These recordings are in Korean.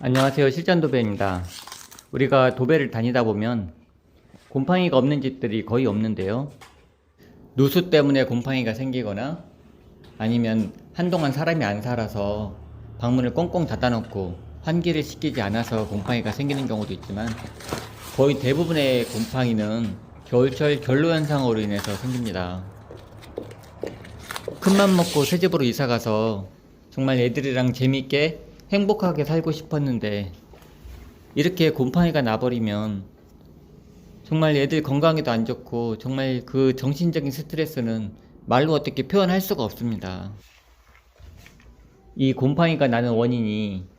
안녕하세요. 실전도배입니다. 우리가 도배를 다니다 보면 곰팡이가 없는 집들이 거의 없는데요. 누수 때문에 곰팡이가 생기거나 아니면 한동안 사람이 안 살아서 방문을 꽁꽁 닫아놓고 환기를 시키지 않아서 곰팡이가 생기는 경우도 있지만 거의 대부분의 곰팡이는 겨울철 결로현상으로 인해서 생깁니다. 큰맘 먹고 새 집으로 이사가서 정말 애들이랑 재밌게 행복하게 살고 싶었는데 이렇게 곰팡이가 나버리면 정말 애들 건강에도 안 좋고 정말 그 정신적인 스트레스는 말로 어떻게 표현할 수가 없습니다. 이 곰팡이가 나는 원인이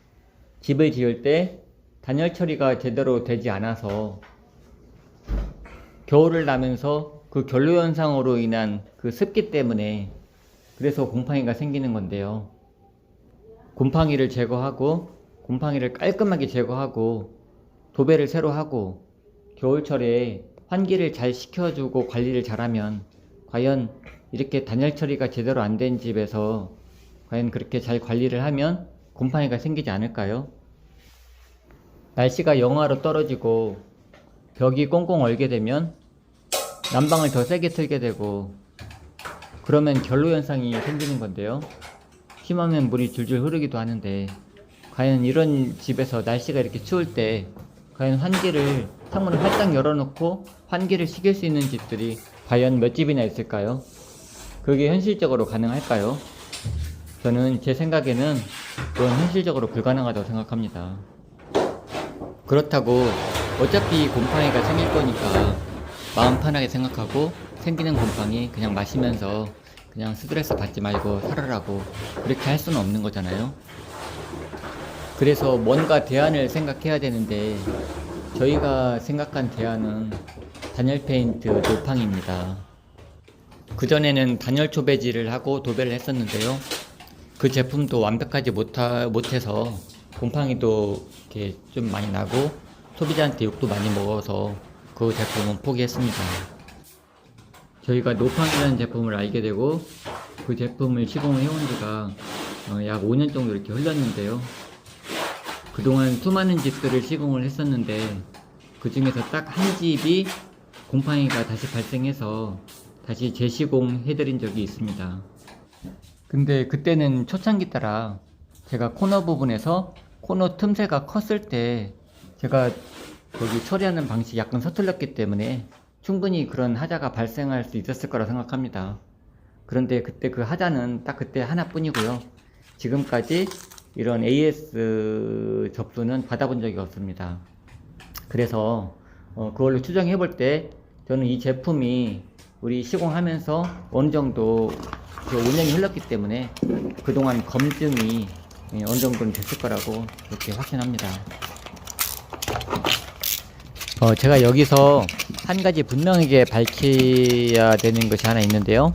집을 지을 때 단열 처리가 제대로 되지 않아서 겨울을 나면서 그 결로 현상으로 인한 그 습기 때문에 그래서 곰팡이가 생기는 건데요. 곰팡이를 제거하고 곰팡이를 깔끔하게 제거하고 도배를 새로 하고 겨울철에 환기를 잘 시켜주고 관리를 잘하면 과연 이렇게 단열 처리가 제대로 안 된 집에서 과연 그렇게 잘 관리를 하면 곰팡이가 생기지 않을까요? 날씨가 영하로 떨어지고 벽이 꽁꽁 얼게 되면 난방을 더 세게 틀게 되고 그러면 결로 현상이 생기는 건데요. 심하면 물이 줄줄 흐르기도 하는데 과연 이런 집에서 날씨가 이렇게 추울 때 과연 환기를 창문을 활짝 열어놓고 환기를 시킬 수 있는 집들이 과연 몇 집이나 있을까요? 그게 현실적으로 가능할까요? 저는 제 생각에는 그건 현실적으로 불가능하다고 생각합니다. 그렇다고 어차피 곰팡이가 생길 거니까 마음 편하게 생각하고 생기는 곰팡이 그냥 마시면서 그냥 스트레스 받지 말고 살아라고 그렇게 할 수는 없는 거잖아요. 그래서 뭔가 대안을 생각해야 되는데 저희가 생각한 대안은 단열 페인트 노팡입니다. 그전에는 단열 초배지를 하고 도배를 했었는데요. 그 제품도 완벽하지 못해서 곰팡이도 이렇게 좀 많이 나고 소비자한테 욕도 많이 먹어서 그 제품은 포기했습니다. 저희가 노팡이라는 제품을 알게 되고 그 제품을 시공을 해온 지가 약 5년 정도 이렇게 흘렀는데요. 그동안 수많은 집들을 시공을 했었는데 그 중에서 딱 한 집이 곰팡이가 다시 발생해서 다시 재시공 해드린 적이 있습니다. 근데 그때는 초창기 따라 제가 코너 부분에서 코너 틈새가 컸을 때 제가 거기 처리하는 방식이 약간 서툴렀기 때문에 충분히 그런 하자가 발생할 수 있었을 거라 생각합니다. 그런데 그때 그 하자는 딱 그때 하나뿐이고요. 지금까지 이런 AS 접수는 받아본 적이 없습니다. 그래서 그걸로 추정해 볼 때 저는 이 제품이 우리 시공하면서 어느 정도 그 운영이 흘렀기 때문에 그동안 검증이 어느 정도는 됐을 거라고 그렇게 확신합니다. 제가 여기서 한 가지 분명하게 밝혀야 되는 것이 하나 있는데요.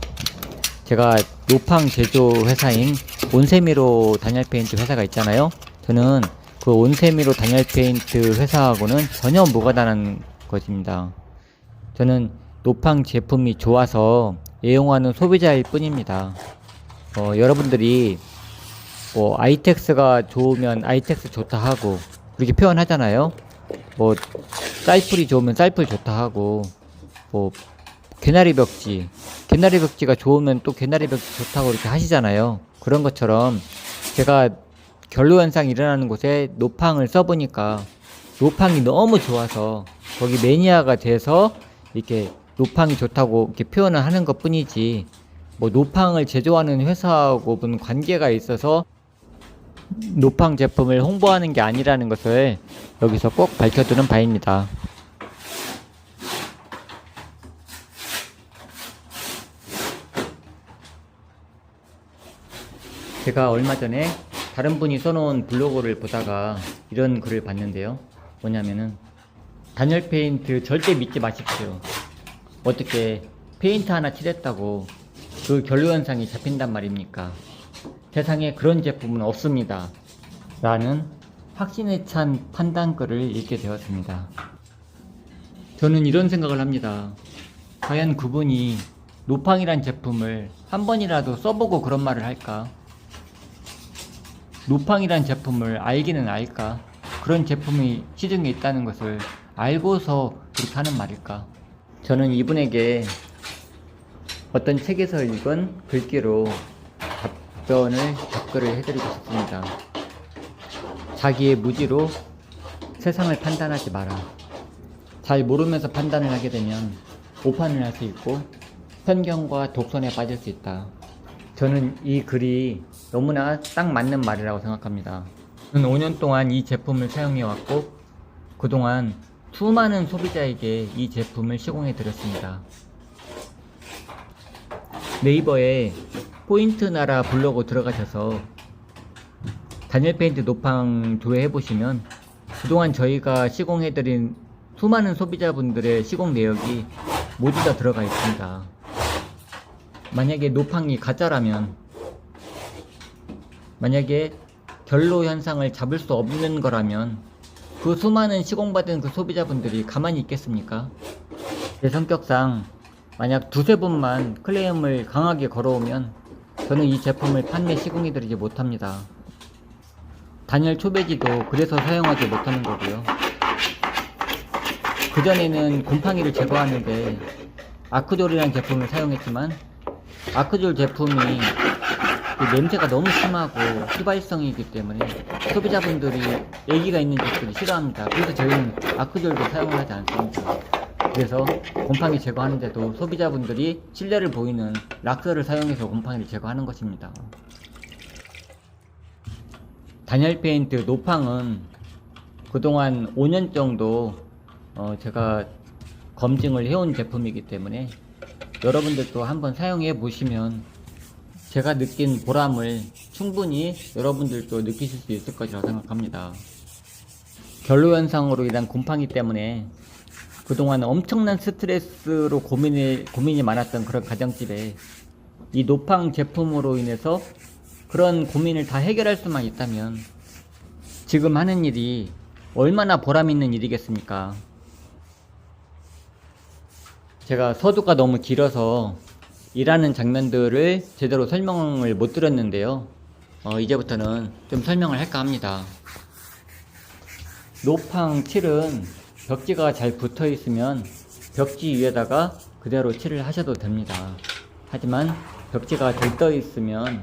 제가 노팡 제조 회사인 온세미로 단열 페인트 회사가 있잖아요. 저는 그 온세미로 단열 페인트 회사하고는 전혀 무관한 것입니다. 저는 노팡 제품이 좋아서 애용하는 소비자일 뿐입니다. 여러분들이 뭐 아이텍스가 좋으면 아이텍스 좋다 하고 그렇게 표현하잖아요. 뭐 쌀풀이 좋으면 쌀풀 좋다 하고 뭐 개나리 벽지가 좋으면 또 개나리 벽지 좋다고 이렇게 하시잖아요. 그런 것처럼 제가 결로 현상이 일어나는 곳에 노팡을 써보니까 노팡이 너무 좋아서 거기 매니아가 돼서 이렇게 노팡이 좋다고 이렇게 표현을 하는 것 뿐이지 뭐 노팡을 제조하는 회사하고는 관계가 있어서 노팡 제품을 홍보하는 게 아니라는 것을 여기서 꼭 밝혀두는 바입니다. 제가 얼마 전에 다른 분이 써놓은 블로그를 보다가 이런 글을 봤는데요. 뭐냐면은 단열 페인트 절대 믿지 마십시오. 어떻게 페인트 하나 칠했다고 그 결로 현상이 잡힌단 말입니까? 세상에 그런 제품은 없습니다. 라는 확신에 찬 판단글을 읽게 되었습니다. 저는 이런 생각을 합니다. 과연 그분이 노팡이란 제품을 한 번이라도 써보고 그런 말을 할까? 노팡이란 제품을 알기는 알까? 그런 제품이 시중에 있다는 것을 알고서 그렇게 하는 말일까? 저는 이분에게 어떤 책에서 읽은 글귀로 답글을 해드리고 싶습니다. 자기의 무지로 세상을 판단하지 마라. 잘 모르면서 판단을 하게 되면 오판을 할 수 있고 편견과 독선에 빠질 수 있다. 저는 이 글이 너무나 딱 맞는 말이라고 생각합니다. 저는 5년 동안 이 제품을 사용해왔고 그동안 수많은 소비자에게 이 제품을 시공해 드렸습니다. 네이버에 포인트 나라 블로그 들어가셔서 다니엘 페인트 노팡 조회해 보시면 그동안 저희가 시공해 드린 수많은 소비자분들의 시공 내역이 모두 다 들어가 있습니다. 만약에 노팡이 가짜라면, 만약에 결로 현상을 잡을 수 없는 거라면 그 수많은 시공받은 그 소비자분들이 가만히 있겠습니까? 제 성격상 만약 두세 번만 클레임을 강하게 걸어오면 저는 이 제품을 판매 시공해 드리지 못합니다. 단열 초배지도 그래서 사용하지 못하는 거고요. 그전에는 곰팡이를 제거하는데 아크졸이라는 제품을 사용했지만 아크졸 제품이 냄새가 너무 심하고 휘발성이기 때문에 소비자분들이 애기가 있는 집들이 싫어합니다. 그래서 저희는 아크졸도 사용을 하지 않습니다. 그래서 곰팡이 제거하는데도 소비자분들이 신뢰를 보이는 락스를 사용해서 곰팡이를 제거하는 것입니다. 다니엘 페인트 노팡은 그동안 5년 정도 제가 검증을 해온 제품이기 때문에 여러분들도 한번 사용해 보시면 제가 느낀 보람을 충분히 여러분들도 느끼실 수 있을 것이라고 생각합니다. 결로 현상으로 인한 곰팡이 때문에 그동안 엄청난 스트레스로 고민이 많았던 그런 가정집에 이 노팡 제품으로 인해서 그런 고민을 다 해결할 수만 있다면 지금 하는 일이 얼마나 보람 있는 일이겠습니까? 제가 서두가 너무 길어서 일하는 장면들을 제대로 설명을 못 드렸는데요. 이제부터는 좀 설명을 할까 합니다. 노팡 칠은 벽지가 잘 붙어 있으면 벽지 위에다가 그대로 칠을 하셔도 됩니다. 하지만 벽지가 들떠 있으면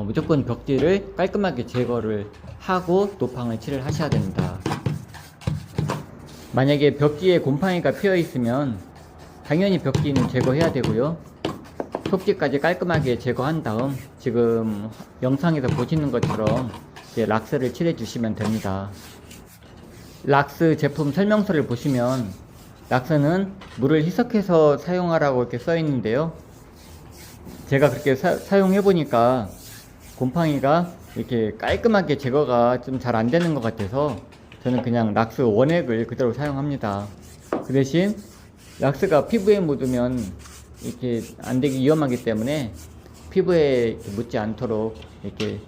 무조건 벽지를 깔끔하게 제거를 하고 노팡을 칠을 하셔야 됩니다. 만약에 벽지에 곰팡이가 피어 있으면 당연히 벽지는 제거해야 되고요. 속지까지 깔끔하게 제거한 다음 지금 영상에서 보시는 것처럼 이제 락스를 칠해 주시면 됩니다. 락스 제품 설명서를 보시면 락스는 물을 희석해서 사용하라고 이렇게 써 있는데요. 제가 그렇게 사용해 보니까 곰팡이가 이렇게 깔끔하게 제거가 좀 잘 안 되는 것 같아서 저는 그냥 락스 원액을 그대로 사용합니다. 그 대신 락스가 피부에 묻으면 이렇게 안 되기 위험하기 때문에 피부에 이렇게 묻지 않도록 이렇게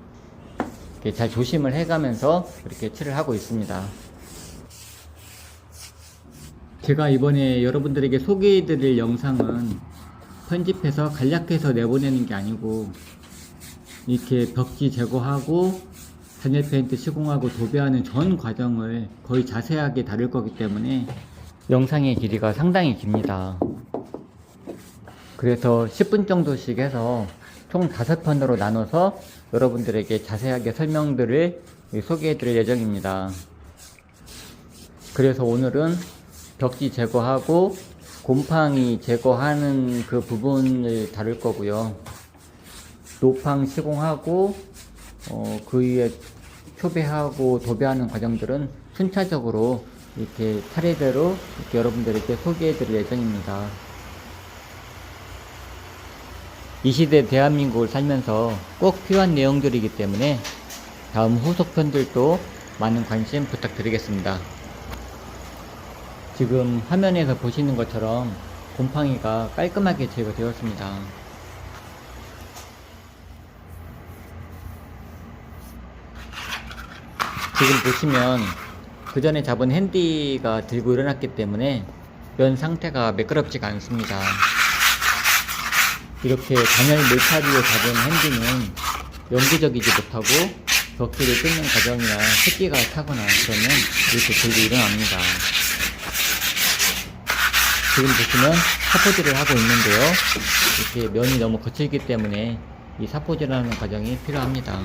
잘 조심을 해가면서 그렇게 칠을 하고 있습니다. 제가 이번에 여러분들에게 소개해드릴 영상은 편집해서 간략해서 내보내는 게 아니고 이렇게 벽지 제거하고 다니엘 페인트 시공하고 도배하는 전 과정을 거의 자세하게 다룰 거기 때문에 영상의 길이가 상당히 깁니다. 그래서 10분 정도씩 해서 총 5편으로 나눠서 여러분들에게 자세하게 설명들을 소개해 드릴 예정입니다. 그래서 오늘은 벽지 제거하고 곰팡이 제거하는 그 부분을 다룰 거고요. 노팡 시공하고 그 위에 초배하고 도배하는 과정들은 순차적으로 이렇게 차례대로 이렇게 여러분들에게 소개해 드릴 예정입니다. 이 시대 대한민국을 살면서 꼭 필요한 내용들이기 때문에 다음 후속편들도 많은 관심 부탁드리겠습니다. 지금 화면에서 보시는 것처럼 곰팡이가 깔끔하게 제거되었습니다. 지금 보시면 그 전에 잡은 핸디가 들고 일어났기 때문에 면 상태가 매끄럽지가 않습니다. 이렇게 단열 물타리로 잡은 핸디는 영구적이지 못하고 벽지를 뜯는 과정이나 습기가 차거나 그러면 이렇게 불이 일어납니다. 지금 보시면 사포질을 하고 있는데요. 이렇게 면이 너무 거칠기 때문에 이 사포질하는 과정이 필요합니다.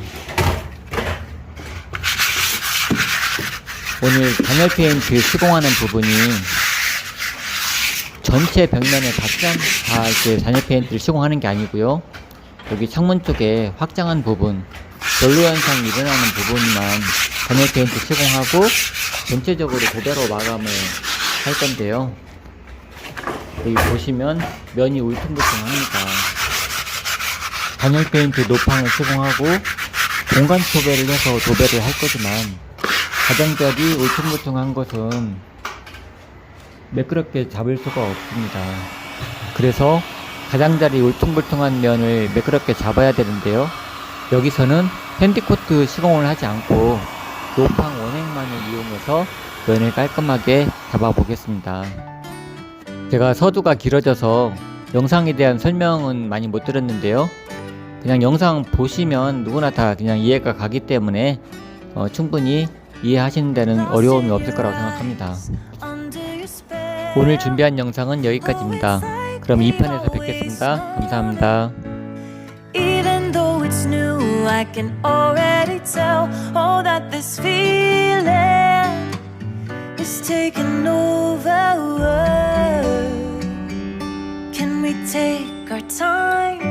오늘 단열 페인트 시공하는 부분이 전체 벽면에 다 이렇게 단열 페인트를 시공하는 게 아니고요. 여기 창문 쪽에 확장한 부분, 연로 현상이 일어나는 부분만 단열 페인트 시공하고 전체적으로 도배로 마감을 할 건데요. 여기 보시면 면이 울퉁불퉁합니다. 단열 페인트 노팡을 시공하고 공간 도배를 해서 도배를 할 거지만 가장자리 울퉁불퉁한 것은 매끄럽게 잡을 수가 없습니다. 그래서 가장자리 울퉁불퉁한 면을 매끄럽게 잡아야 되는데요. 여기서는 핸디코트 시공을 하지 않고 노팡 원액만을 이용해서 면을 깔끔하게 잡아 보겠습니다. 제가 서두가 길어져서 영상에 대한 설명은 많이 못 드렸는데요. 그냥 영상 보시면 누구나 다 그냥 이해가 가기 때문에 충분히 이해하시는 데는 어려움이 없을 거라고 생각합니다. 오늘 준비한 영상은 여기까지입니다. 그럼 2편에서 뵙겠습니다. 감사합니다. Even though it's new, I can already tell that this feeling is taking over. Can we take our time?